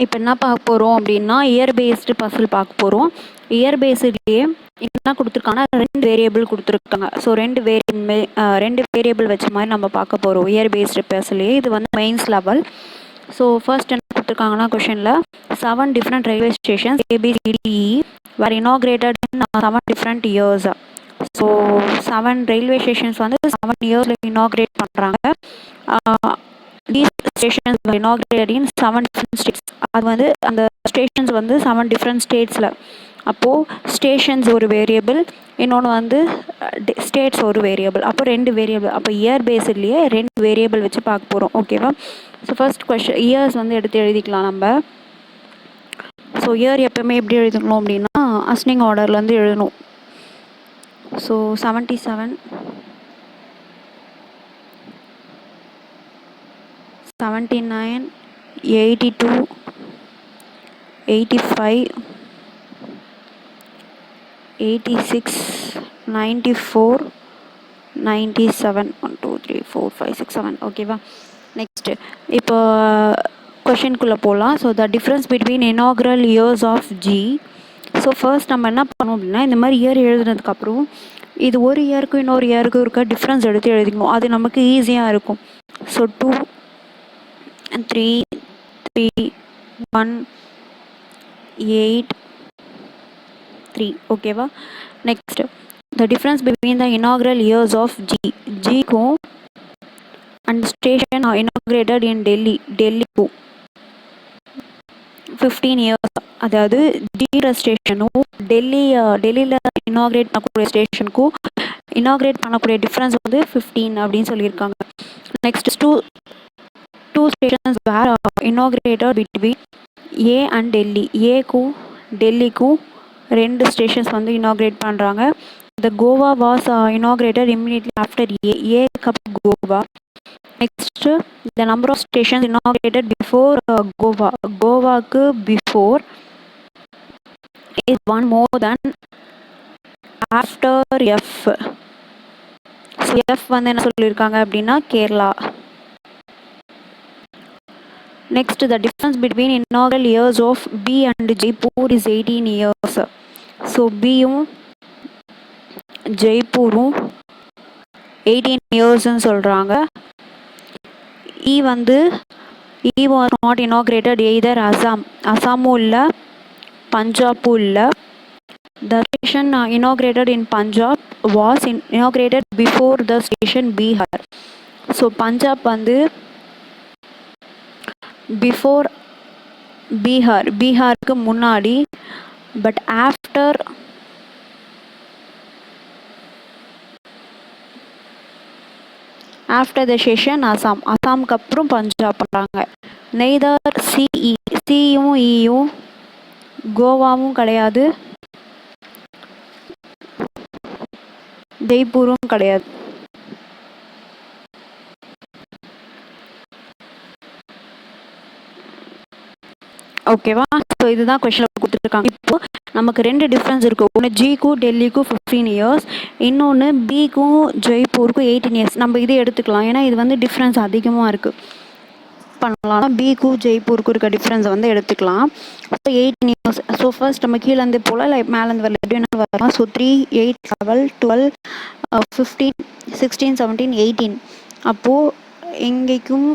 இப்போ என்ன பார்க்க போகிறோம் அப்படின்னா இயர் பேஸ்டு பசில் பார்க்க போகிறோம். இயர் பேஸ்ட்லேயே என்ன கொடுத்துருக்காங்கன்னா 2 வேரியபிள் கொடுத்துருக்காங்க. ஸோ 2 வேரியபிள் வச்ச மாதிரி நம்ம பார்க்க போகிறோம் இயர் பேஸ்டு பசிலே. இது வந்து மெயின்ஸ் லெவல். ஸோ ஃபர்ஸ்ட் என்ன கொடுத்துருக்காங்கன்னா கொஷனில் 7 different railway stations ABCDE were inaugurated in 7 different years. So 7 railway stations வந்து 7 இயர்ஸில் இனாக்ரேட் பண்ணுறாங்க. These stations were inaugurated in 7 different states. அது வந்து அந்த ஸ்டேஷன்ஸ் வந்து 7 டிஃப்ரெண்ட் ஸ்டேட்ஸில். அப்போது ஸ்டேஷன்ஸ் ஒரு வேரியபிள், இன்னொன்று வந்து ஸ்டேட்ஸ் ஒரு வேரியபிள். அப்போ 2 வேரியபிள். அப்போ இயர் பேஸ்ட்லேயே 2 வேரியபிள் வச்சு பார்க்க போகிறோம். ஓகேவா? ஸோ ஃபர்ஸ்ட் கொஸ்டின் இயர்ஸ் வந்து எடுத்து எழுதிக்கலாம் நம்ம. ஸோ இயர் எப்போவுமே எப்படி எழுதணும் அப்படின்னா அஸ்னிங் ஆர்டர்லேருந்து எழுதணும். ஸோ 77, 79, 82, 85, 86, 94, 97, 1 2 3 4 5 6 7. ஓகேவா? நெக்ஸ்ட்டு இப்போ கொஷின்குள்ளே போகலாம். So the difference between inaugural years of G. So first நம்ம என்ன பண்ணோம் அப்படின்னா இந்த மாதிரி இயர் எழுதுனதுக்கப்புறம் இது ஒரு இயருக்கும் இன்னொரு இயருக்கும் இருக்க டிஃப்ரென்ஸ் எடுத்து எழுதிக்கணும். அது நமக்கு ஈஸியாக இருக்கும். ஸோ 2 3 3 1 8 3. ஓகேவா? Next the difference between the inaugural years of ஜிக்கும் அண்ட் ஸ்டேஷன் இனாகுரேட்டட் இன் டெல்லிக்கும் 15 இயர்ஸ். அதாவது ஜிற ஸ்டேஷனும் டெல்லியில் இனாகுரேட் பண்ணக்கூடிய ஸ்டேஷனுக்கும் இனாகுரேட் பண்ணக்கூடிய டிஃப்ரென்ஸ் வந்து 15 அப்படின்னு சொல்லியிருக்காங்க. Next two stations were inaugurated between A and Delhi. ஏக்கும் டெல்லிக்கும் 2 ஸ்டேஷன்ஸ் வந்து இனாகுரேட் பண்ணுறாங்க. The Goa was inaugurated immediately after A cup Goa. Next, the number of stations inaugurated before கோவாக்கு before is 1 more than after F. So F வந்து என்ன சொல்லியிருக்காங்க அப்படின்னா Kerala. Next, the difference between inaugural years of B and Jaipur is 18 years. So Bயும் ஜெய்ப்பூரும் 18 இயர்ஸ்ன்னு சொல்கிறாங்க. E was not inaugurated either அசாமும் இல்லை பஞ்சாப்பும் இல்லை. The station inaugurated in Punjab was inaugurated before the station Bihar. So Punjab வந்து before பீகாருக்கு முன்னாடி, but after the session அசாமுக்கு அப்புறம் பஞ்சாப் பண்ணுறாங்க. Neither சியும் ஈயும் கோவாவும் கிடையாது, ஜெய்ப்பூரும் கிடையாது. ஓகேவா? ஸோ இதுதான் கொஸ்டினில் கொடுத்துருக்காங்க. இப்போ நமக்கு 2 டிஃப்ரென்ஸ் இருக்குது. ஒன்று ஜிக்கும் டெல்லிக்கும் 15 இயர்ஸ், இன்னொன்று பிக்கும் ஜெய்ப்பூருக்கும் 18 இயர்ஸ். நம்ம இது எடுத்துக்கலாம், ஏன்னா இது வந்து டிஃப்ரென்ஸ் அதிகமாக இருக்குது. பண்ணலாம் பிக்கும் ஜெய்ப்பூருக்கும் இருக்க டிஃப்ரென்ஸை வந்து எடுத்துக்கலாம். So 18 years. ஸோ ஃபர்ஸ்ட் நம்ம கீழேருந்து போல் இல்லை மேலேருந்து வரல எப்படி என்ன வரலாம். ஸோ 3 8 12 12 15 16 17 18. அப்போது எங்கேக்கும்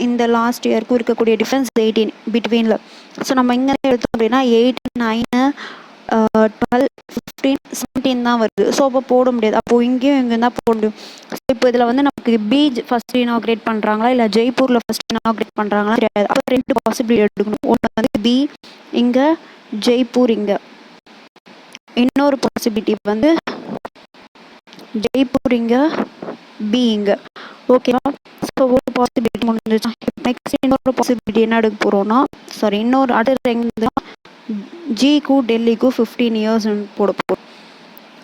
இந்த லாஸ்ட் இயருக்கும் இருக்கக்கூடிய டிஃப்ரென்ஸ் 18 பிட்வீனில். ஸோ நம்ம இங்கே எடுத்தோம் அப்படின்னா 8 9 12 15 17 தான் வருது. ஸோ அப்போ போட முடியாது. அப்போது இங்கேயும் இங்கே தான் போட முடியும். ஸோ இப்போ இதில் வந்து நமக்கு பி ஃபர்ஸ்ட் இனாக்ரேட் பண்ணுறாங்களா இல்லை ஜெய்ப்பூரில் ஃபர்ஸ்ட் இனாக்ரேட் பண்ணுறாங்களா தெரியாது. அப்போ 2 பாசிபிலிட்டி எடுக்கணும். ஒன்று வந்து பி இங்கே, ஜெய்ப்பூர் இங்கே. இன்னொரு பாசிபிலிட்டி வந்து ஜெய்ப்பூர் இங்கே, பி இங்கே. ஓகேவா? ஸோ ஒரு பாசிபிலிட்டி முடிஞ்சிச்சு. நெக்ஸ்ட் இன்னொரு பாசிபிலிட்டி என்ன எடுக்க போகிறோம்னா இன்னொரு அடுத்த எங்கே ஜிக்கும் டெல்லிக்கும் 15 இயர்ஸ் போட போகிறோம்.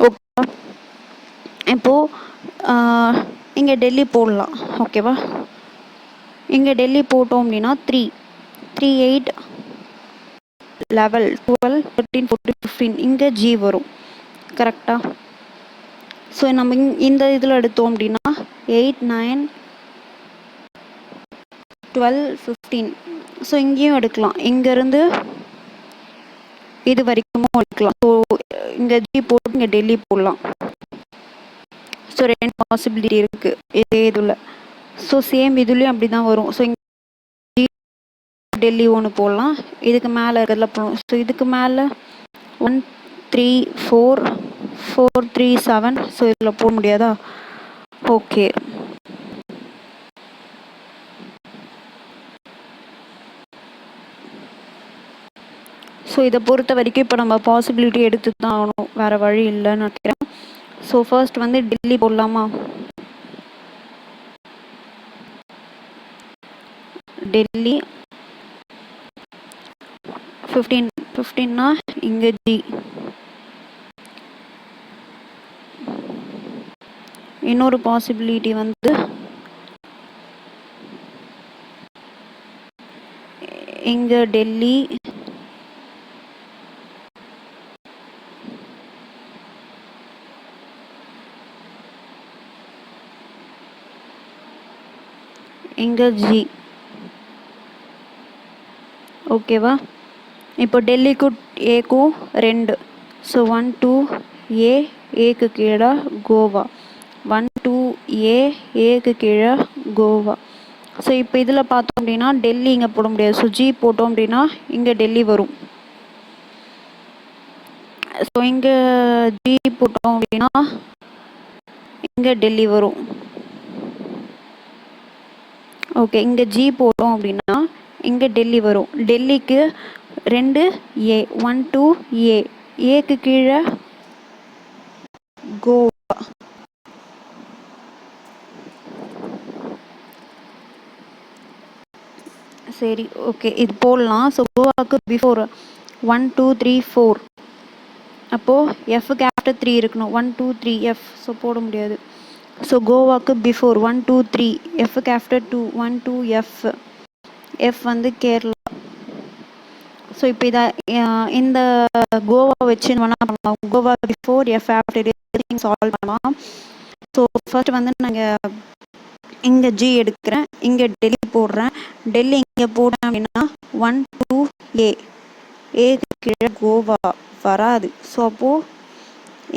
ஓகேவா? இப்போது இங்கே டெல்லி போடலாம். ஓகேவா? இங்கே டெல்லி போட்டோம் அப்படின்னா 3 3 8 11 12 13 14 15 இங்கே ஜி வரும். கரெக்டாக? ஸோ நம்ம இந்த இதில் எடுத்தோம் அப்படின்னா 8 9 12 15 ஸோ இங்கேயும் எடுக்கலாம், இங்கேருந்து இது வரைக்கும் எடுக்கலாம். ஸோ இங்கே ஜி போட்டு இங்கே டெல்லி போடலாம். ஸோ 2 பாசிபிலிட்டி இருக்குது இதே இதில். ஸோ சேம் இதுலேயும் அப்படி தான் வரும். ஸோ இங்கே டெல்லி ஒன்று போடலாம், இதுக்கு மேலே இருக்கிறதுல போடணும். ஸோ இதுக்கு மேலே 1 3 4 4 3 7. ஸோ இதில் போட முடியாதா? ஓகே, ஸோ இதை பொறுத்த வரைக்கும் இப்போ நம்ம பாசிபிலிட்டி எடுத்து தான் ஆகணும், வேறு வழி இல்லைன்னு நினைக்கிறேன். ஸோ ஃபர்ஸ்ட் வந்து டெல்லி போடலாமா? டெல்லி 15னா இங்கே ஜி. இன்னொரு பாசிபிலிட்டி வந்து இங்கே டெல்லி இங்கே ஜி. ஓகேவா? இப்போ டெல்லிக்கும் ஏக்கும் 2. ஸோ 1 2 ஏக்கு கீழே கோவா, 1 2 ஏக்கு கீழே கோவா. ஸோ இப்போ இதில் பார்த்தோம் அப்படின்னா டெல்லி இங்கே போட முடியாது. ஸோ ஜி போட்டோம் அப்படின்னா இங்கே டெல்லி வரும். ஸோ இங்கே ஜி போட்டோம் அப்படின்னா இங்கே டெல்லி வரும். ஓகே, இங்கே ஜி போட்டோம் அப்படின்னா இங்கே டெல்லி வரும். டெல்லிக்கு 2 ஏ, 1 2 ஏக்கு கீழே கோவா. சரி, ஓகே, இது போடலாம். ஸோ கோவாக்கு பிஃபோர் 1 2 3 4. அப்போது எஃப்க்கு ஆஃப்டர் 3 இருக்கணும். 1 2 3 எஃப். ஸோ போட முடியாது. ஸோ கோவாக்கு பிஃபோர் 1 2 3, எஃப்க்கு ஆஃப்டர் 2 1 2 எஃப். எஃப் வந்து கேரளா. ஸோ இப்போ இதை இந்த கோவா வச்சு என்ன பண்ணலாம்? Goa before F after solve பண்ணலாம். ஸோ ஃபர்ஸ்ட் வந்து நாங்கள் இங்கே ஜி எடுக்கிறேன், இங்கே டெல்லி போடுறேன். டெல்லி இங்கே போடுறேன் அப்படின்னா 1 2 ஏக்கு கீழே கோவா வராது. ஸோ அப்போது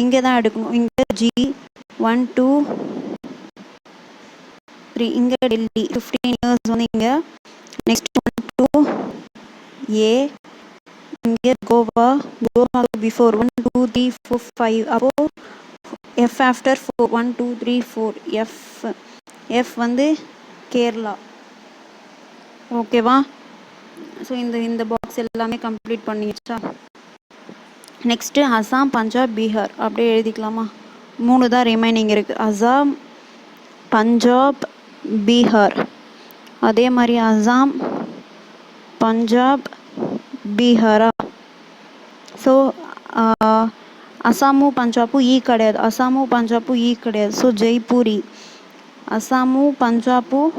இங்கே தான் எடுக்கணும். இங்கே ஜி 1 2 3, இங்கே டெல்லி 15 இயர்ஸ் வந்து இங்கே. நெக்ஸ்ட் 1 2 ஏ, இங்கே கோவா. கோவாக்கு பிஃபோர் 1 2 3 4 5. அப்போது எஃப் ஆஃப்டர் 4 1 2 3 4 எஃப். எஃப் வந்து கேரளா. ஓகேவா? ஸோ இந்த பாக்ஸ் எல்லாமே கம்ப்ளீட் பண்ணிடுச்சா? நெக்ஸ்ட்டு அசாம், பஞ்சாப், பீகார் அப்படியே எழுதிக்கலாமா? 3 தான் ரிமைனிங் இருக்குது. அசாம், பஞ்சாப், பீகார். அதே மாதிரி அசாம், பஞ்சாப், பீகாரா? ஸோ அசாமும் பஞ்சாபும் ஈ கிடையாது, அசாமும் பஞ்சாபும் ஈ கிடையாது. ஸோ ஜெய்ப்பூர் ஈ. அசாமும் பஞ்சாபும்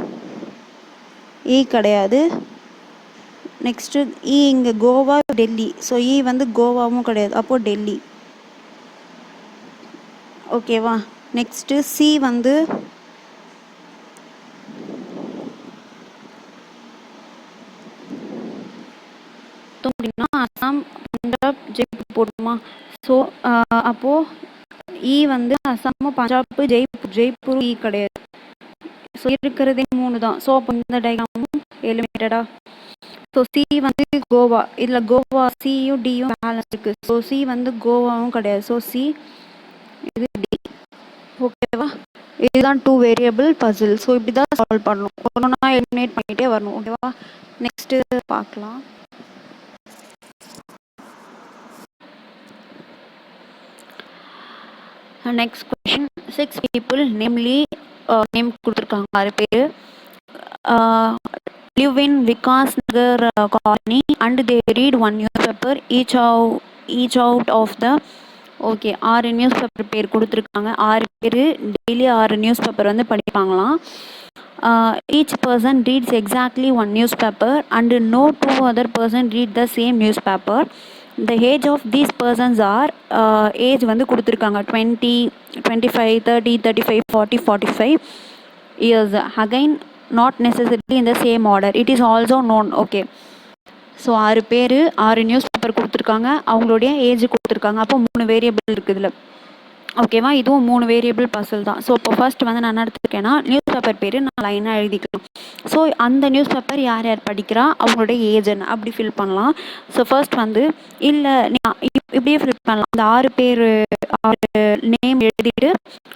ஈ கிடையாது. நெக்ஸ்ட்டு ஈ இங்கே கோவா, டெல்லி. ஸோ ஈ வந்து கோவாவும் கிடையாது, அப்போது டெல்லி. ஓகேவா? நெக்ஸ்ட்டு சி வந்து அப்படின்னா அசாம், பஞ்சாப், ஜெய்ப்பூர் போடுமா? ஸோ அப்போது ஈ வந்து அசாம், பஞ்சாப், ஜெய்ப்பூர் ஈ கிடையாது. ஸோ இருக்கிறதே 3 தான். ஸோ அப்போ இந்த டயக்ராமும் எலிமினேட்டடா? ஸோ சி வந்து கோவா, இதில் கோவா சியும் டியும் பேலன்ஸ் இருக்குது. ஸோ சி வந்து கோவாவும் கிடையாது. ஸோ சி இது டி. ஓகேவா? இதுதான் 2 வேரியபிள் பசில். ஸோ இப்படி தான் சால்வ் பண்ணணும். ஒன்றா எலிமினேட் பண்ணிகிட்டே வரணும். ஓகேவா? நெக்ஸ்ட்டு பார்க்கலாம். Next question. 6 people namely name கொடுத்துருக்காங்க 6 பேர். live in Vikas Nagar colony and they read one newspaper each out of the. Okay, 6 newspaper பேர் கொடுத்துருக்காங்க. 6 பேர் டெய்லி 6 நியூஸ் பேப்பர் வந்து படிப்பாங்களாம். Each person reads exactly one newspaper and no two other person read the same newspaper. The age of these persons are age வந்து கொடுத்துருக்காங்க 20 25 30 35 40 45 years. Again not necessarily in the same order. It is also known. Okay. So 6 பேர் 6 news paper கொடுத்துருக்காங்க, அவங்களுடைய age கொடுத்துருக்காங்க. அப்போ 3 variable இருக்குது இதில். ஓகேவா? இதுவும் 3 வேரியபிள் பசில் தான். ஸோ இப்போ ஃபர்ஸ்ட் வந்து நான் என்ன எடுத்துருக்கேன்னா, நியூஸ் பேப்பர் பேர் நான் லைனாக எழுதிக்கலாம். ஸோ அந்த நியூஸ் பேப்பர் யார் யார் படிக்கிறா, அவங்களுடைய ஏஜ் என்ன, அப்படி ஃபில் பண்ணலாம். ஸோ ஃபர்ஸ்ட் வந்து இல்லை இப்படியே ஃபில் பண்ணலாம். அந்த 6 பேர் 6 நேம் எழுதிட்டு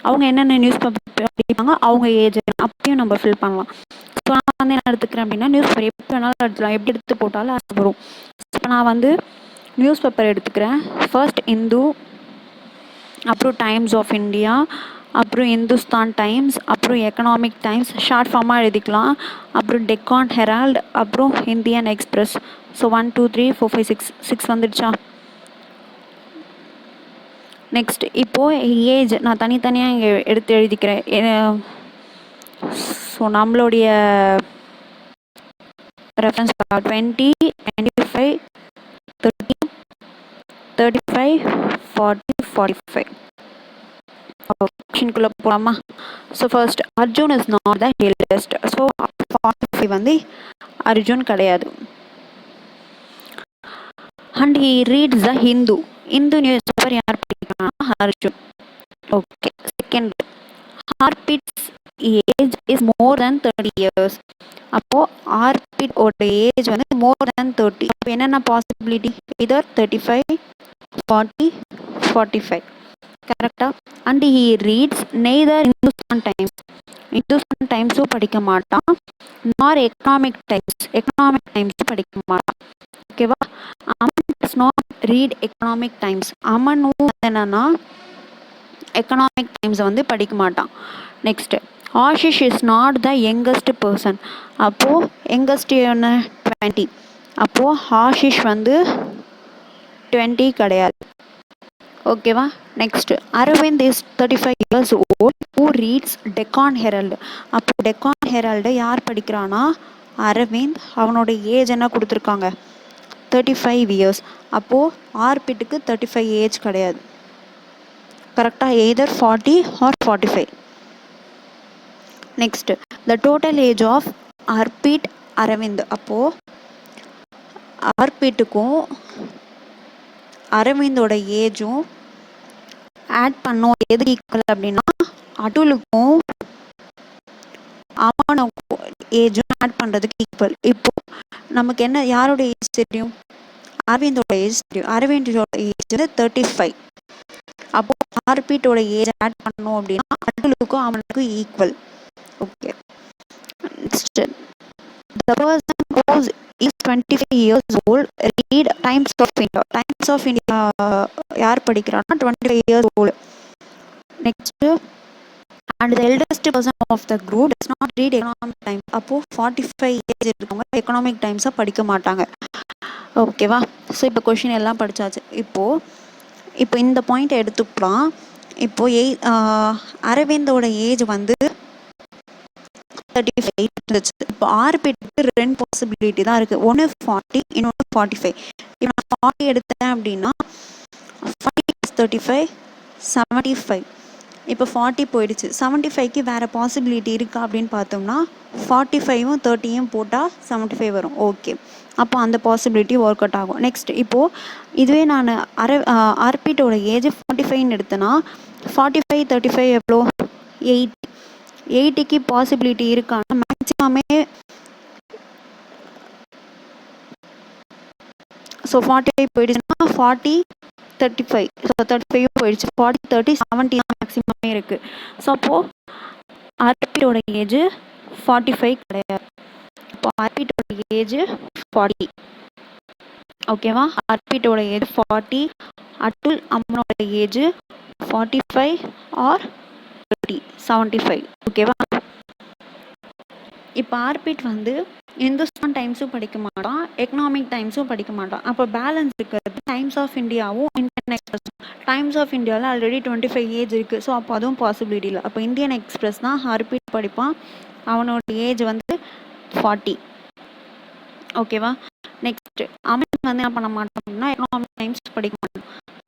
அவங்க என்னென்ன நியூஸ் பேப்பர் படிப்பாங்க, அவங்க ஏஜ் அப்பயும் நம்ம ஃபில் பண்ணலாம். ஸோ நான் வந்து என்ன எடுத்துக்கிறேன் அப்படின்னா, நியூஸ் பேப்பர் எப்படி வேணாலும் எடுத்துக்கலாம், எப்படி எடுத்து போட்டாலும் அது வரும். இப்போ நான் வந்து நியூஸ் பேப்பர் எடுத்துக்கிறேன். ஃபர்ஸ்ட் இந்து, அப்புறம் டைம்ஸ் ஆஃப் இந்தியா, அப்புறம் இந்துஸ்தான் டைம்ஸ், அப்புறம் எக்கனாமிக் டைம்ஸ், ஷார்ட் ஃபார்மாக எழுதிக்கலாம். அப்புறம் டெக்கான் ஹெரால்ட், அப்புறம் இந்தியன் எக்ஸ்பிரஸ். ஸோ 1 2 3 4 5 6 வந்துடுச்சா? நெக்ஸ்ட் இப்போது ஏஜ் நான் தனித்தனியாக இங்கே எடுத்து எழுதிக்கிறேன். ஸோ நம்மளுடைய ரெஃபரன்ஸ் 20 25 30 35 40 45. ஆப்ஷனுக்குள்ளே போகலாமா? So first Arjun is not the eldest. So 45 வந்து அர்ஜுன் கிடையாது. And he reads the Hindu. Hindu newspaper யார் படிக்கிறாங்கன்னா Arjun. Okay. Second, Arpit's age is more than 30 years. அப்போது ஆர்பிட் ஓட ஏஜ் வந்து மோர் தேன் 30. அப்போ என்னென்ன பாசிபிலிட்டி? இதர் 35 40 45. கரெக்டாக? And he reads neither Hindustan Times. Hindustan டைம்ஸும் படிக்க மாட்டான், நார் எக்கனாமிக் டைம்ஸும் படிக்க மாட்டான். ஓகேவா? Aman does not read Economic Times. அமனும் என்னன்னா எக்கனாமிக் டைம்ஸை வந்து படிக்க மாட்டான். Next, Ashish is not the youngest person. அப்போது யங்கஸ்ட் என்ன? 20. அப்போது ஆஷிஷ் வந்து 20 கிடையாது. ஓகேவா? Next, Aravind is 35 years old who reads Deccan Herald. அப்போ டெக்கான் ஹெரால்டு யார் படிக்கிறான்னா அரவிந்த். அவனோட ஏஜ் என்ன கொடுத்துருக்காங்க? 35 years. அப்போது ஆர்பிட்டுக்கு 35 ஏஜ் கிடையாது. கரெக்டாக? Either 40 or 45. Next, the total age of Arpit Arvind. அப்போது ஆர்பிட்டுக்கும் அரவிந்தோட ஏஜும் ஆட் பண்ணோம். எது ஈக்குவல் அப்படின்னா அதுலுக்கும் அவனுக்கும் ஏஜும் ஆட் பண்ணுறதுக்கு ஈக்குவல். இப்போ நமக்கு என்ன, யாரோட ஏஜ் தெரியும்? அரவிந்தோட ஏஜ் தெரியும். அரவிந்தோட ஏஜ் வந்து 35. அப்போ ஆர்பிட்டோட ஏஜ் ஆட் பண்ணோம் அப்படின்னா அதுலுக்கும் அவனுக்கும் equal. Okay. Next, the person who is 25 years old read Times of India. Times of India யார் படிக்கிறான்னா 25 years old. Next, and the eldest person of the group does not read economic times. அப்போ 45 age இருக்கவங்க economic டைம்ஸை படிக்க மாட்டாங்க. ஓகேவா? So இப்போ question எல்லாம் படித்தாச்சு. இப்போ இந்த பாயிண்ட்டை எடுத்துக்கலாம். இப்போது அரவிந்தோட ஏஜ் வந்து 35 இருந்துச்சு. இப்போ ஆர்பிட்டுக்கு 2 பாசிபிலிட்டி தான் இருக்குது. ஒன்று 40, இன்னொன்று 45. இப்போ நான் 40 எடுத்தேன் அப்படின்னா 40 + 35 75. இப்போ 40 போயிடுச்சு. 75க்கு வேறு பாசிபிலிட்டி இருக்கா அப்படின்னு பார்த்தோம்னா 45ம் 30யும் போட்டால் 75 வரும். ஓகே, அப்போ அந்த பாசிபிலிட்டி ஒர்க் அவுட் ஆகும். நெக்ஸ்ட், இப்போது இதுவே நான் ஆர்பிட்டோட ஏஜ் 45ன்னு எடுத்தேன்னா 45 35 எவ்வளோ? 8. 80க்கு பாசிபிலிட்டி இருக்கான்னா மேக்ஸிமமே. ஸோ 45 போயிடுச்சுன்னா 40 35. ஸோ 35 போயிடுச்சு. 40 30 70 தான் மேக்ஸிமமே இருக்குது. ஸோ அப்போது ஆர்பிட்டோட ஏஜ் 45 கிடையாது. இப்போ ஆர்பிட்டோட ஏஜ் 40. ஓகேவா? ஆர்பிட்டோட ஏஜ் 40. அட்டுல் அம்மனோட ஏஜ் 45 ஆர் 30 75. ஓகேவா? இப்போ ஆர்பிட் வந்து இந்துஸ்தான் டைம்ஸும் படிக்க மாட்டான், எக்கனாமிக் டைம்ஸும் படிக்க மாட்டான். அப்போ பேலன்ஸ் இருக்கிறது டைம்ஸ் ஆஃப் இந்தியாவும் இந்தியன் எக்ஸ்பிரஸ். டைம்ஸ் ஆஃப் இந்தியாவில் ஆல்ரெடி 25 ஏஜ் இருக்குது. ஸோ அப்போ அதுவும் பாசிபிலிட்டி இல்லை. அப்போ இந்தியன் எக்ஸ்பிரஸ் தான் ஆர்பிட் படிப்பான். அவனோட ஏஜ் வந்து 40. ஓகேவா? நெக்ஸ்ட், அவன் வந்து என்ன பண்ண மாட்டான் அப்படின்னா எக்கனாமிக் டைம்ஸ் படிக்க மாட்டான்.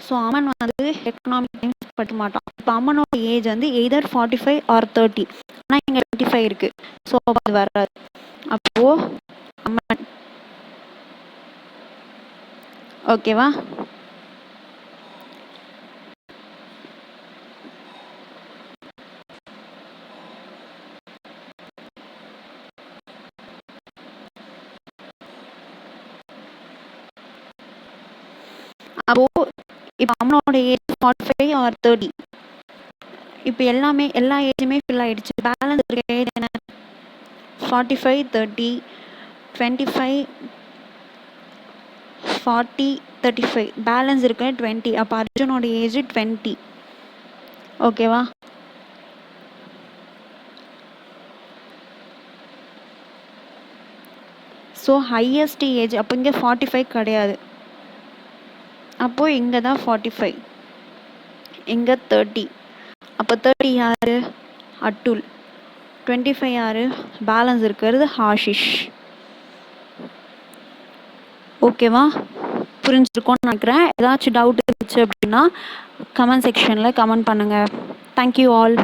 ஸோ அமன் வந்து எக்கனாமிக் டைம்ஸ் படிக்க மாட்டான். இப்போ அம்மனோட ஏஜ் வந்து எய்தர் 45 ஆர் 30. ஆனால் இங்கே 25 இருக்குது. ஸோ அது வராது. அப்போது அம்மன் ஓகேவா? அப்போது இப்போ அம்மனோட ஏஜ் 45 ஆர் 30. இப்போ எல்லா ஏஜுமே ஃபில் ஆகிடுச்சு. பேலன்ஸ் இருக்க ஏஜ் என்ன? 45, 30, 25, 40, 35. பேலன்ஸ் இருக்க 20. அப்போ அர்ஜுனோட ஏஜ் 20. ஓகேவா? ஸோ ஹையஸ்ட் ஏஜ் அப்போ இங்கே 45 கிடையாது. அப்போது இங்கே தான் 45, இங்கே 30. அப்போ 30 யார்? அட்டுல். 25 யார்? பேலன்ஸ் இருக்கிறது ஆஷிஷ். ஓகேவா? புரிஞ்சிருக்கோன்னு நினைக்கிறேன். ஏதாச்சும் டவுட் இருந்துச்சு அப்படின்னா கமெண்ட் செக்ஷனில் கமெண்ட் பண்ணுங்கள். Thank you all.